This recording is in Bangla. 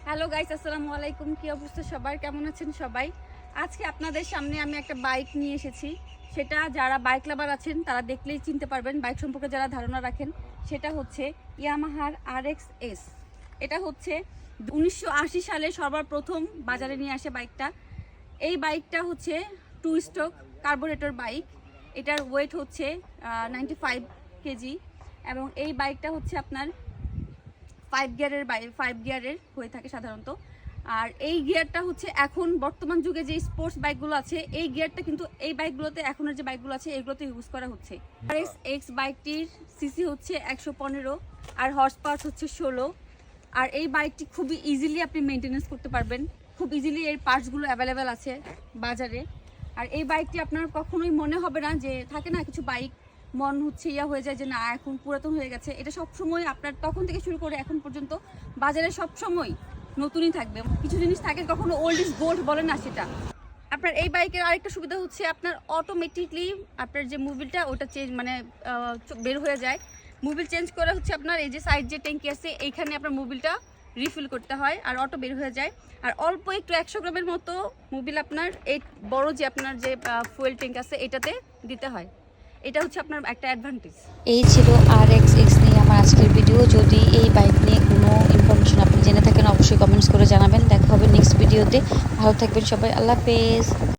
হ্যালো গাইস, আসসালামু আলাইকুম। কি অবস্থা সবার, কেমন আছেন সবাই? আজকে আপনাদের সামনে আমি একটা বাইক নিয়ে এসেছি। সেটা যারা বাইক লাভার আছেন তারা দেখলেই চিনতে পারবেন, বাইক সম্পর্কে যারা ধারণা রাখেন। সেটা হচ্ছে ইয়ামাহার RX-S। এটা হচ্ছে 1980 সালে সর্বপ্রথম বাজারে নিয়ে আসে বাইকটা। এই বাইকটা হচ্ছে 2 স্ট্রোক কার্বোরেটর বাইক। এটার ওয়েট হচ্ছে 95 কেজি এবং এই বাইকটা হচ্ছে আপনার 5 গিয়ারের হয়ে থাকে সাধারণত। আর এই গিয়ারটা হচ্ছে এখন বর্তমান যুগে যে স্পোর্টস বাইকগুলো আছে, এই গিয়ারটা কিন্তু এই বাইকগুলোতে, এখনের যে বাইকগুলো আছে এগুলোতে ইউজ করা হচ্ছে। RX-X বাইকটির সিসি হচ্ছে 115 আর হর্স পাওয়ার হচ্ছে 16। আর এই বাইকটি খুবই ইজিলি আপনি মেনটেনেন্স করতে পারবেন, খুব ইজিলি এর পার্টসগুলো অ্যাভেলেবেল আছে বাজারে। আর এই বাইকটি আপনার কখনোই মনে হবে না যে, থাকে না কিছু বাইক মন হচ্ছে হয়ে যায় যে না এখন পুরাতন হয়ে গেছে। এটা সবসময় আপনার তখন থেকে শুরু করে এখন পর্যন্ত বাজারে সবসময় নতুনই থাকবে। কিছু জিনিস থাকে কখনো ওল্ড ইজ গোল্ড বলে না, সেটা আপনার এই বাইকের আরেকটা সুবিধা হচ্ছে আপনার অটোমেটিকলি আপনার যে মোবিলটা ওটা চেঞ্জ বের হয়ে যায়। মোবিল চেঞ্জ করা হচ্ছে আপনার এই যে সাইড যে ট্যাঙ্কি আছে এইখানে আপনার মোবিলটা রিফিল করতে হয় আর অটো বের হয়ে যায়। আর অল্প একটু 100 গ্রামের মতো মোবিল আপনার এই বড় যে আপনার যে ফুয়েল ট্যাঙ্ক আছে এটাতে দিতে হয়। এটা হচ্ছে আপনার একটা অ্যাডভান্টেজ। এই ছিল RX-X নিয়ে আমার আজকের ভিডিও। যদি এই বাইক নিয়ে কোনো ইনফরমেশন আপনি জেনে থাকেন অবশ্যই কমেন্টস করে জানাবেন। দেখা হবে নেক্সট ভিডিওতে। ভালো থাকবেন সবাই, আল্লাহ হাফেজ।